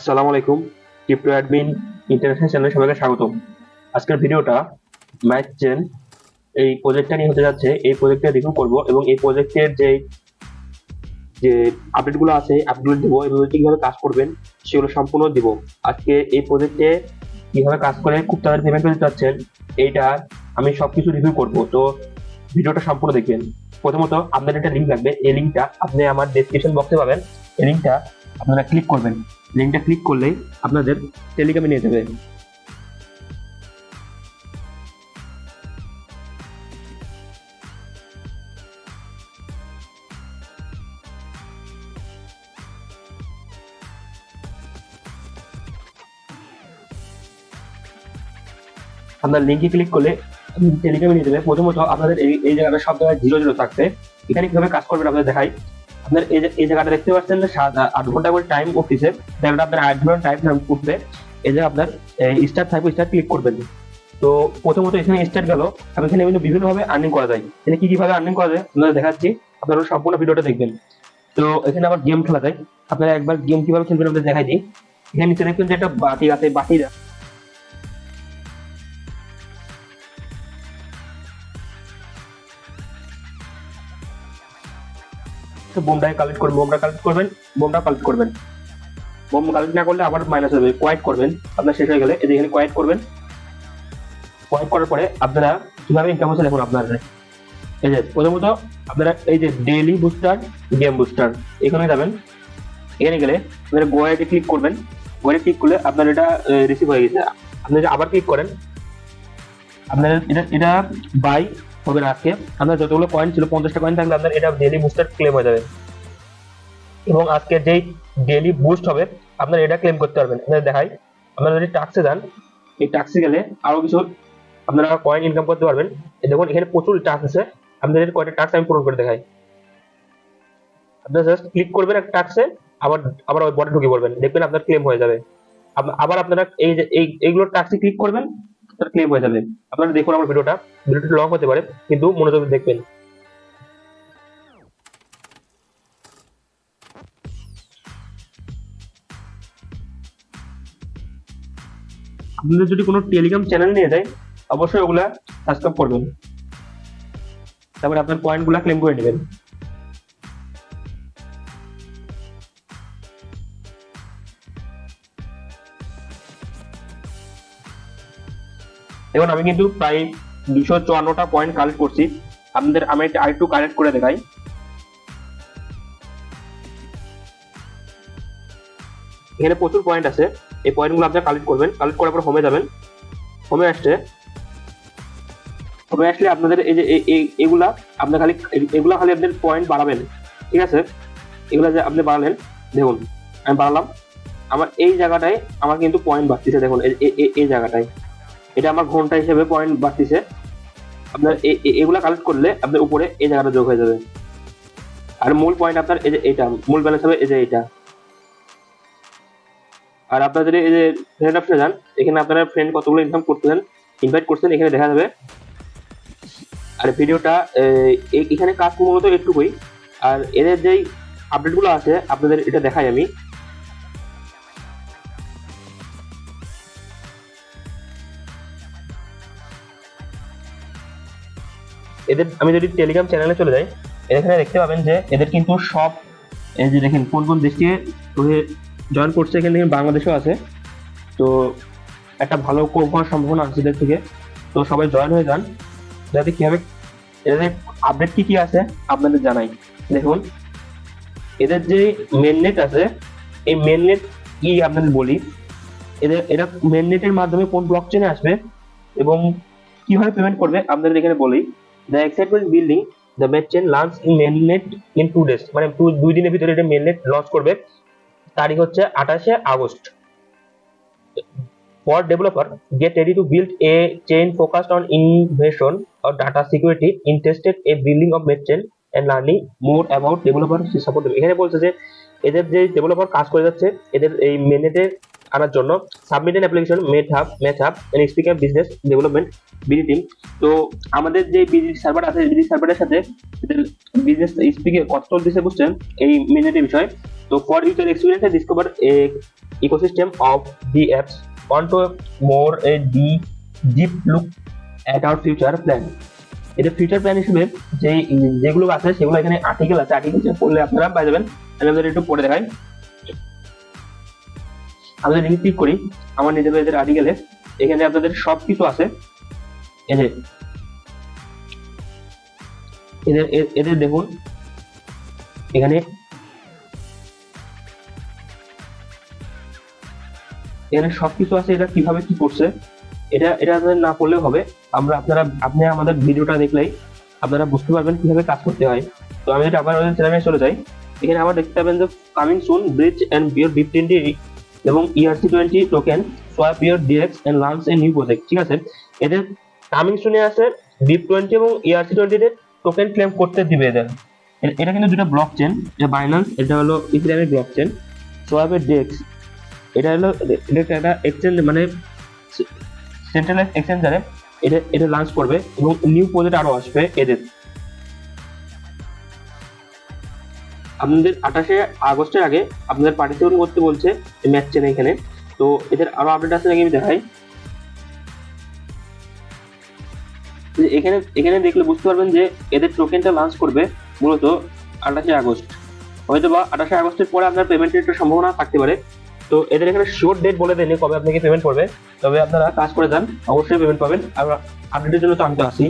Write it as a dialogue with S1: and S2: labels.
S1: আসসালামু আলাইকুম। Crypto admin international চ্যানেলে সবাইকে স্বাগতম। আজকের ভিডিওটা ম্যাথ চেন এই প্রজেক্টটা নিয়ে হতে যাচ্ছে। এই প্রজেক্টটা রিভিউ করব এবং এই প্রজেক্টের যে আপডেটগুলো আছে আপডেটগুলো দিব এবং কিভাবে কাজ করবেন সেগুলো সম্পূর্ণ দিব। আজকে এই প্রজেক্টে কিভাবে কাজ করে খুব তাড়াতাড়ি পেমেন্ট করতে চাচ্ছেন এইটা আমি সবকিছু রিভিউ করব। তো ভিডিওটা সম্পূর্ণ দেখবেন। প্রথমত আপনার একটা লিঙ্ক লাগবে, এই লিঙ্কটা আপনি আমার ডেসক্রিপশন বক্সে পাবেন। এই লিঙ্কটা আপনারা ক্লিক করবেন। লিঙ্কটা ক্লিক করলেই আপনাদের টেলিগ্রামে নিয়ে যাবে। আপনার লিঙ্কে ক্লিক করলে টেলিগ্রামে নিয়ে যাবে। প্রথমত আপনাদের এই জায়গাটা সব জায়গায় 0 থাকবে। এখানে কিভাবে কাজ করবেন আপনাদের দেখাই। আপনার এই জায়গাটা দেখতে পাচ্ছেন যে 8 ঘন্টা করে টাইম উঠতেছে। জায়গাটা আপনার 8 ঘন্টা টাইম উঠবে। এই যে আপনার স্টার্ট থাকবে, স্টার্ট ক্লিক করবেন। তো প্রথমত এখানে স্টার্ট গেল। এখানে বিভিন্ন ভাবে আর্নিং করা যায়। এখানে কি কিভাবে আর্নিং করা যায় আপনাদের দেখাচ্ছি, আপনারা সম্পূর্ণ ভিডিওটা দেখবেন। তো এখানে আবার গেম খেলা যায়। আপনারা একবার গেম কিভাবে খেলবেন আপনাদের দেখাই দিই। এখানে নিচে দেখবেন যে একটা বাটি আছে, বাটিটা বোমটা কালেক্ট করবেন, বোমটা কালেক্ট করবেন। বোম কালেক্ট না করলে আবার মাইনাস হবে। কোয়াইট করবেন, আপনার শেষ হয়ে গেলে এই যে এখানে কোয়াইট করবেন। কোয়াইট করার পরে আপনারা কিভাবে ইনকাম হচ্ছে দেখুন। আপনার এই যে প্রথমত আপনারা এই যে ডেইলি বুস্টার, গেম বুস্টার এখানে যাবেন। এখানে গেলে আপনারা গোয়াতে ক্লিক করবেন। গোয়াতে ক্লিক করলে আপনার এটা রিসিভ হয়ে গেছে। আপনি যদি আবার ক্লিক করেন আপনার এটা বাই হবে না। আজকে আপনার যতগুলো কয়েন ছিল 50টা কয়েন থাকলে আপনার এটা ডেইলি বুস্টার ক্লেম হয়ে যাবে এবং আজকে যেই ডেইলি বুস্ট হবে আপনার এটা ক্লেম করতে পারবেন। আপনাদের দেখাই, আপনারা যদি টাক্সে যান, এই টাক্সে গেলে আরো কিছু আপনারা কয়েন ইনকাম করতে পারবেন। দেখুন এখানে প্রচুর টাস্ক আছে। আপনাদের কয়টা টাস্ক আমি পূরণ করে দেখাই। আপনারা জাস্ট ক্লিক করবেন একটা টাস্কে, আবার আবার ওই বটে ঢুকে পড়বেন, দেখবেন আপনার ক্লেম হয়ে যাবে। আবার আপনারা এই যে এইগুলোর টাস্কে ক্লিক করবেন, আপনার ক্লেম হয়ে যাবে। আপনারা দেখুন আমার ভিডিওটা লং হতে পারে কিন্তু মনোযোগ দেখবেন। আপনাদের যদি কোনো টেলিগ্রাম চ্যানেল নিয়ে যায় অবশ্যই ওগুলা সাবস্ক্রাইব করবেন, তারপরে আপনার পয়েন্ট গুলা ক্লেম করে নেবেন। এখন আমি কিন্তু প্রায় 254টা পয়েন্ট কালেক্ট করছি। আপনাদের আমি আরেকটু কালেক্ট করে দেখাই। এখানে প্রচুর পয়েন্ট আছে। এই পয়েন্টগুলো আপনারা কালেক্ট করবেন। কালেক্ট করার পর হোমে যাবেন। হোমে আসলে আপনাদের এই যে এগুলা আপনার খালি এগুলা খালি আপনাদের পয়েন্ট বাড়াবেন, ঠিক আছে? এগুলা যে আপনি বাড়ালেন, দেখুন আমি বাড়ালাম, আমার এই জায়গাটায় আমার কিন্তু পয়েন্ট বাড়তিছে। দেখুন এই জায়গাটায় এটা আমার ঘন্টা হিসেবে পয়েন্ট বাড়তিছে। আপনার এগুলা কালেক্ট করলে আপনার উপরে এই জায়গাটা যোগ হয়ে যাবে। আর মূল পয়েন্ট আপনার এই যে এটা মূল ব্যালেন্স হবে, এই যে এটা। আর আপনারা যদি এই যে ফ্রেন্ড অপশনে যান, এখানে আপনারা ফ্রেন্ড কতগুলো ইনকাম করতেছেন, ইনভাইট করছেন, এখানে দেখা যাবে। আর ভিডিওটা এখানে কাজ মূলত একটুকুই। আর এদের যেই আপডেটগুলো আছে আপনাদের এটা দেখাই আমি। এদের আমি যদি টেলিগ্রাম চ্যানেলে চলে যাই, এখানে দেখতে পাবেন যে এদের কিন্তু সব এই যে দেখেন কোন কোন দেশ থেকে জয়েন করছে। এখানে দেখেন বাংলাদেশও আছে। তো একটা ভালো হওয়ার সম্ভাবনা আছে এদের থেকে। তো সবাই জয়েন হয়ে যান, যাতে কি হবে এদের আপডেট কি কি আছে আপনাদের জানাই। দেখুন এদের যে মেননেট আছে, এই মেননেট কি আপনাদের বলি। এরা মেননেটের মাধ্যমে কোন ব্লক চেনে আসবে এবং কিভাবে পেমেন্ট করবে আপনাদের এখানে বলি। The excitement building the met chain launch in mainnet in 2 days, মানে 2 দিনের ভিতরে এটা মেননেট লঞ্চ করবে। তারিখ হচ্ছে 28শে August. For developer, get ready to build a chain focused on innovation or data security, interested a building of net chain and learning more about developer support. এখানে বলছে যে এদের যে ডেভেলপার কাজ করে যাচ্ছে এদের এই মেনেটে আনার জন্য submit an application meth hub and speaker business development BD team. তো আমাদের যে বিডি সার্ভার আছে, বিডি সার্ভারের সাথে এদের বিজনেস স্পিকে কথা চলতেছে, বুঝছেন এই মেনেটের বিষয়। তো for user experience discover A ecosystem of the apps want to more a deep look at our future plan. এটা ফিউচার প্ল্যান হিসেবে যেগুলো আছে সেগুলো এখানে আর্টিকেল আছে, আর্টিকেল পড়লে আপনারা পাই যাবেন। আমি আপনাদের একটু পড়ে দেখাই। আমি যদি ক্লিক করি আমার নিজেদের আর্টিকেলে, এখানে আপনাদের সবকিছু আছে। এদের দেখুন এখানে সবকিছু আছে, এটা কিভাবে কি করছে এটা আপনাদের না পড়লেও হবে। আপনি আমাদের ভিডিওটা দেখলেই আপনারা বুঝতে পারবেন কিভাবে কাজ করতে হয়। তো আমি এটা আবার আমাদের চ্যানেলে চলে যাই। এখানে আবার দেখতে পাবেন যে coming soon bridge and bear BIP20 এবং ERC20 token swap your directs and launch a new project. ঠিক আছে, এদের কামিং সুনে আছে BIP20 এবং ERC20 এর টোকেন ক্লেম করতে দিবে এদের। এটা কিন্তু দুটো ব্লক চেন, এটা বাইন্যান্স, এটা হলো ইথেরিয়ামের ব্লক চেন। সোয়াপের ডেক্স এটা হলো একটা এক্সচেঞ্জ, মানে সেন্ট্রালাইজ এক্সচেঞ্জারে এটা লঞ্চ করবে এবং নিউ প্রজেক্ট আরো আসবে এদের। আপনাদের 28 আগস্টের আগে আপনাদের পার্টিসিপেট করতে বলছে ম্যাচ চেনে এখানে। তো এদের আরো আপডেট আছে নাকি আমি দেখাই। এখানে দেখলে বুঝতে পারবেন যে এদের টোকেনটা লঞ্চ করবে মূলত 28 আগস্ট, হয়তো বা 28 আগস্টের পরে আপনার পেমেন্টের একটা সম্ভাবনা থাকতে পারে। তো এদের এখানে শিওর ডেট বলে দেয়নি কবে আপনাকে পেমেন্ট করবে, তবে আপনারা কাজ করে যান, অবশ্যই পেমেন্ট পাবেন। আর আপডেটের জন্য তো আমি তো আসি।